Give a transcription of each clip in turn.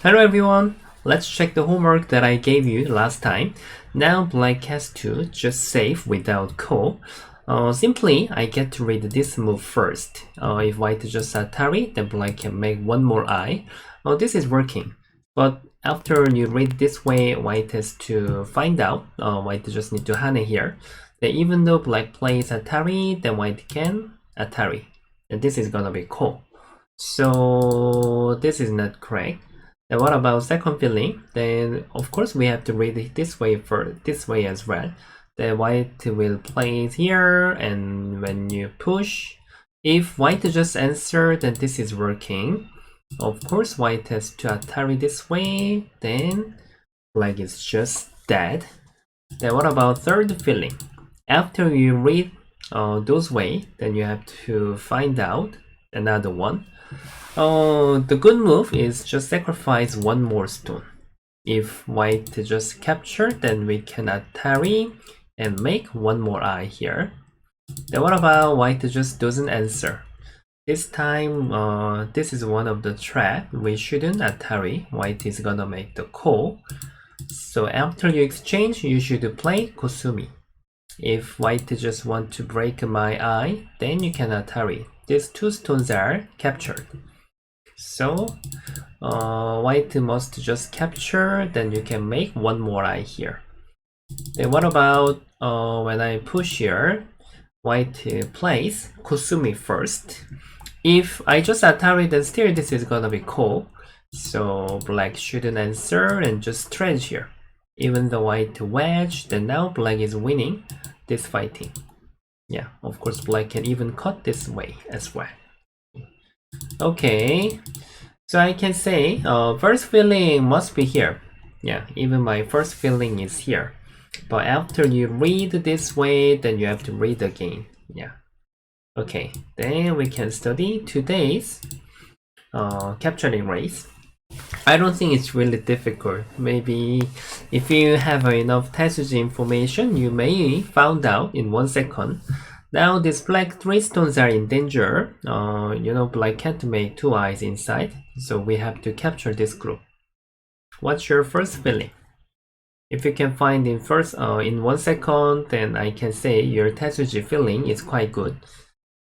Hello everyone, let's check the homework that I gave you last time. Now black has to just save without call. Simply, I get to read this move first. If white just Atari, then black can make one more eye. This is working. But after you read this way, white has to find out. White just need to hane here. That even though black plays Atari, then white can Atari. And this is gonna be call. So this is not correct. And what about second feeling? Then of course we have to read it this way as well. The white will play it here, and when you push, if white just answer, then this is working. Of course white has to Atari this way, then black is just dead. Then what about third feeling? After you read those way, then you have to find out another one. The good move is just sacrifice one more stone. If white just capture, then we can Atari and make one more eye here. Then what about white just doesn't answer? This time, this is one of the trap. We shouldn't Atari. White is gonna make the call. So after you exchange, you should play Kosumi. If white just want to break my eye, then you can Atari. These two stones are captured. So white must just capture, then you can make one more eye here. Then what about when I push here, white plays Kusumi first. If I just Atari, then still this is gonna be call. So black shouldn't answer and just stretch here. Even though white wedge, then now black is winning this fighting. Yeah, of course black can even cut this way as well. Okay, so I can say first feeling must be here. Yeah, even my first feeling is here. But after you read this way, then you have to read again. Yeah. Okay, then we can study today's capturing race. I don't think it's really difficult. Maybe if you have enough Tetsuji information, you may find out in 1 second. Now these black 3 stones are in danger. Black can't make 2 eyes inside, so we have to capture this group. What's your first feeling? If you can find in 1 second, then I can say your Tetsuji feeling is quite good.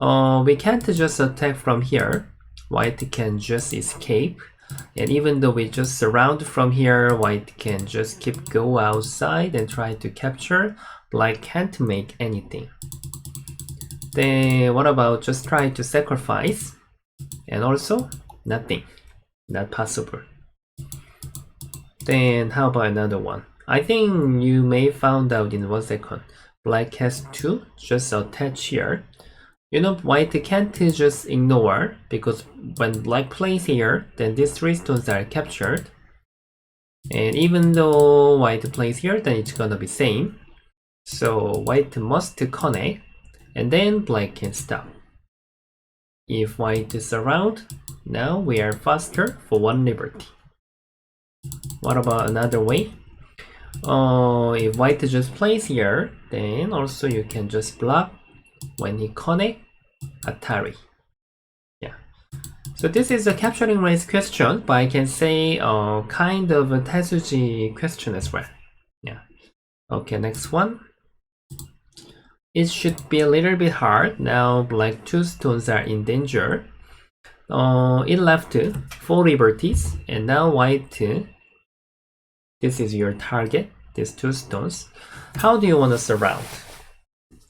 We can't just attack from here. White can just escape. And even though we just surround from here, white can just keep go outside and try to capture. Black can't make anything. Then what about just try to sacrifice? And also nothing. Not possible. Then how about another one? I think you may find out in 1 second. Black has to just attach here. White can't just ignore, because when black plays here, then these 3 stones are captured. And even though white plays here, then it's gonna be same. So white must connect, and then black can stop. If white is around, now we are faster for 1 liberty. What about another way? If white just plays here, then also you can just block. When he connect, Atari. Yeah. So this is a capturing race question, but I can say kind of a Tetsuji question as well. Yeah. Okay, next one. It should be a little bit hard. Now black 2 stones are in danger. It left 4 liberties, and now white, this is your target, these 2 stones. How do you want to surround?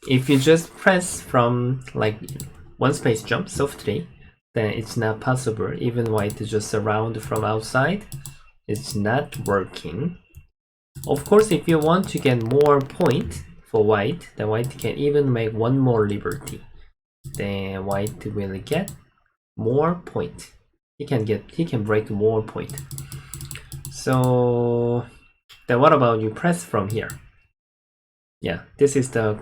If you just press from like 1 space jump softly, then it's not possible. Even white just surround from outside, it's not working. Of course, if you want to get more point for white, then white can even make 1 more liberty. Then white will get more point. He can break more point. So then what about you press from here? Yeah, this is the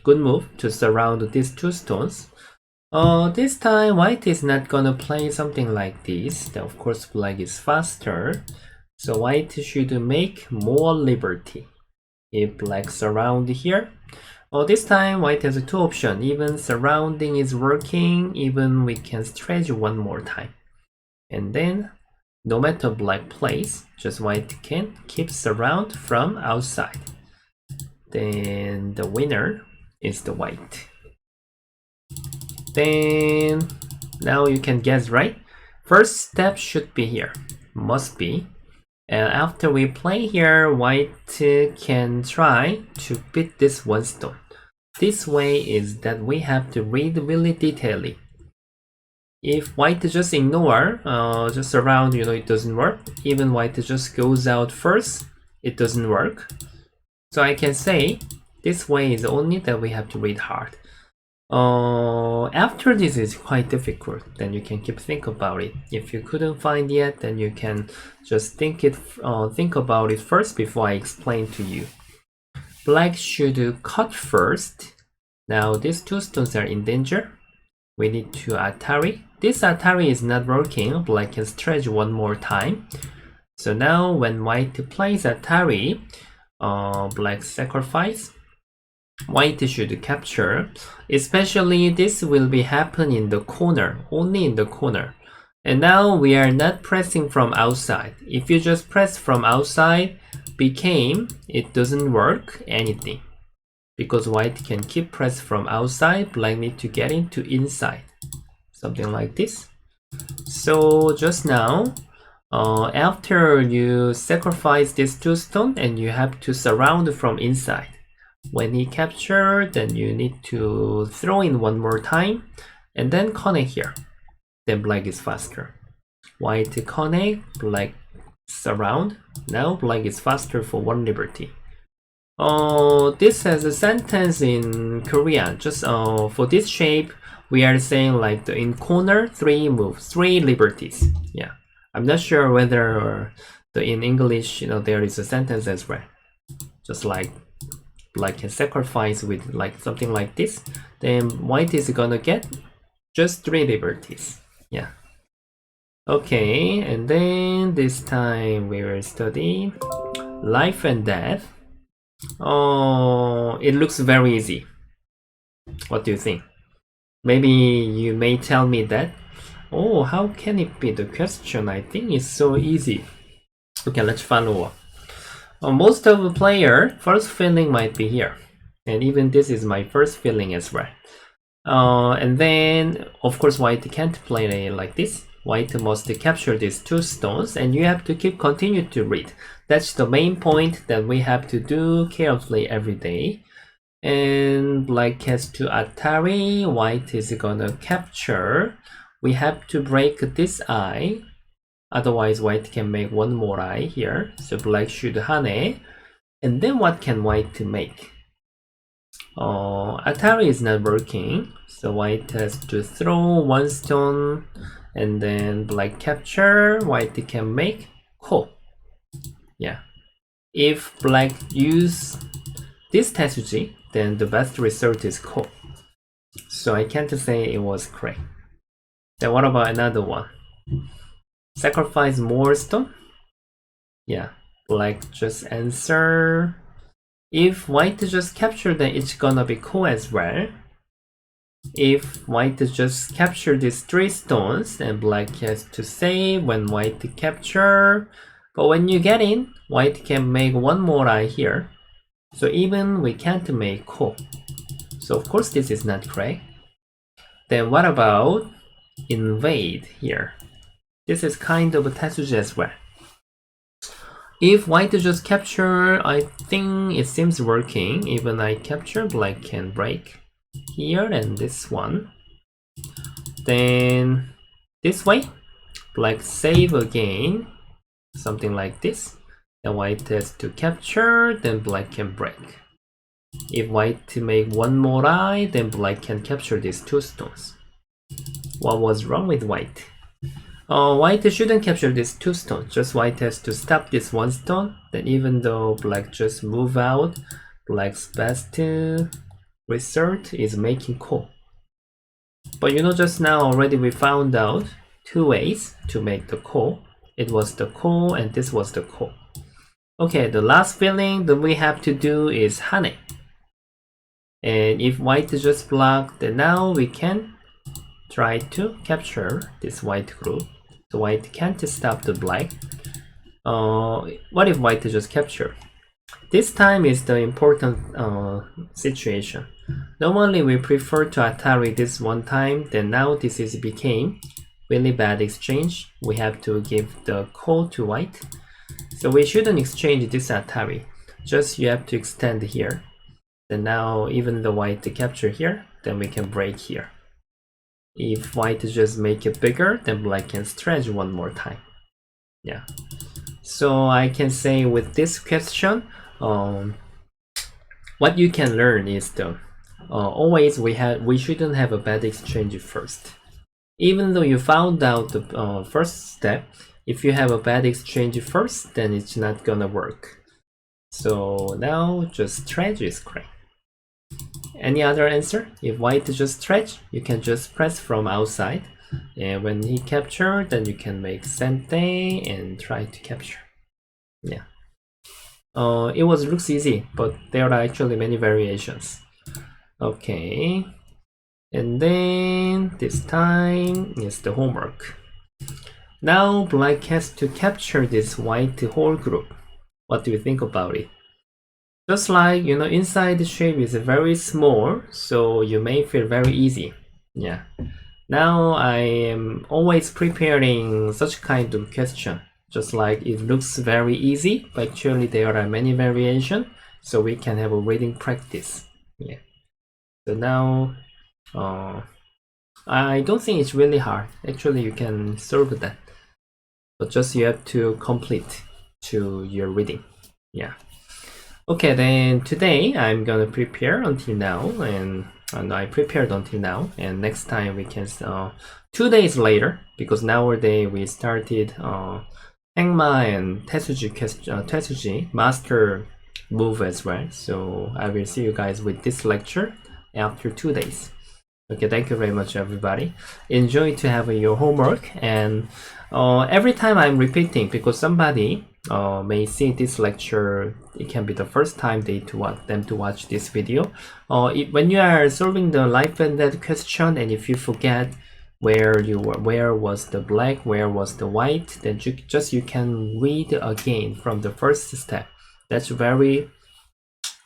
good move to surround these 2 stones. This time white is not gonna play something like this. Then of course black is faster. So white should make more liberty. If black surround here, this time white has 2 options. Even surrounding is working, even we can stretch 1 more time. And then no matter black plays, just white can keep surround from outside. Then the winner is the white. Then now you can guess, right? First step should be here, must be. And after we play here, white can try to beat this one stone. This way is that we have to read really detailedly. If white just ignore, just around, it doesn't work. Even white just goes out first, it doesn't work. So I can say this way is only that we have to read hard. After this is quite difficult, then you can think about it. If you couldn't find yet, then you can just think about it first before I explain to you. Black should cut first. Now these two stones are in danger. We need to Atari. This Atari is not working. Black can stretch one more time. So now when white plays Atari, black sacrifice. White should capture. Especially this will be happen in the corner, only in the corner. And now we are not pressing from outside. If you just press from outside, it doesn't work anything. Because white can keep press from outside, black need to get into inside. Something like this. So just now, after you sacrifice this two stone and you have to surround from inside. When he captured, then you need to throw in one more time and then connect here. Then black is faster. White connect, black surround. Now black is faster for one liberty. This has a sentence in Korean. Just for this shape, we are saying like in corner, 3 moves, 3 liberties. Yeah, I'm not sure whether in English, there is a sentence as well. Just like black can sacrifice with like something like this, then white is gonna get just 3 liberties. Yeah. Okay, and then this time we will study life and death. It looks very easy. What do you think? Maybe you may tell me that, how can it be? The question, I think, is so easy. Okay, let's follow up. Most of the player first feeling might be here, and even this is my first feeling as well. And then of course white can't play like this. White must capture these 2 stones, and you have to continue to read. That's the main point that we have to do carefully every day. And black has to Atari, white is gonna capture. We have to break this eye. Otherwise, white can make one more eye here. So black should hane. And then what can white make? Atari is not working. So white has to throw 1 stone. And then black capture. White can make ko. Yeah. If black use this tesuji, then the best result is ko. So I can't say it was correct. Then what about another one? Sacrifice more stone? Yeah, black just answer. If white just capture, then it's gonna be ko as well. If white just capture these 3 stones, then black has to save when white capture. But when you get in, white can make one more eye here. So even we can't make ko. So of course this is not correct. Then what about invade here? This is kind of a tesuji as well. If white just capture, I think it seems working. Even I capture, black can break here and this one. Then this way, black save again. Something like this. Then white has to capture, then black can break. If white make one more eye, then black can capture these 2 stones. What was wrong with white? White shouldn't capture these 2 stones. Just white has to stop this 1 stone. Then even though black just move out, black's best result is making ko. But just now already we found out 2 ways to make the ko. It was the ko and this was the ko. Okay, the last feeling that we have to do is hane. And if white just block, then now we can try to capture this white group. the white can't stop the black. What if white just capture? This time is the important situation. Normally we prefer to Atari this one time, then now this is became really bad exchange. We have to give the call to white. So we shouldn't exchange this Atari. Just you have to extend here. Then now even the white capture here, then we can break here. If white just make it bigger, then black can stretch one more time. Yeah. So I can say with this question, what you can learn is the always we shouldn't have a bad exchange first. Even though you found out the first step, if you have a bad exchange first, then it's not gonna work. So now just stretch is correct. Any other answer? If white just stretch, you can just press from outside, and when he capture, then you can make sente and try to capture. Yeah. It looks easy, but there are actually many variations. Okay. And then this time is the homework. Now black has to capture this white whole group. What do you think about it? Just like, you know, inside the shape is very small, so you may feel very easy. Yeah. Now I am always preparing such kind of question. Just like it looks very easy, but actually there are many variations, so we can have a reading practice. Yeah. So now, I don't think it's really hard. Actually, you can solve that, but just you have to complete to your reading. Yeah. Okay, then today I'm gonna prepare until now, and I prepared until now, and next time we can 2 days later, because nowadays we started Hengma and Tetsuji master move as well. So I will see you guys with this lecture after 2 days. Okay, thank you very much, everybody. Enjoy to have your homework, and every time I'm repeating because somebody may see this lecture, it can be the first time them to watch this video. When you are solving the life and death question, and if you forget where you were, where was the black, where was the white, then you can read again from the first step. That's very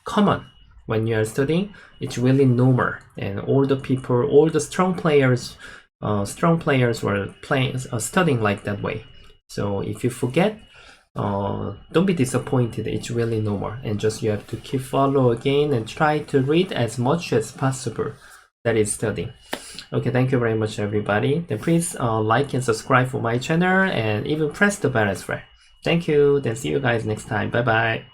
common when you are studying. It's really normal, and all the strong players were studying like that way. So if you forget, don't be disappointed. It's really normal, and just you have to keep follow again and try to read as much as possible. That is studying. Okay, thank you very much, everybody. Then please like and subscribe for my channel, and even press the bell as well. Thank you. Then see you guys next time. Bye bye.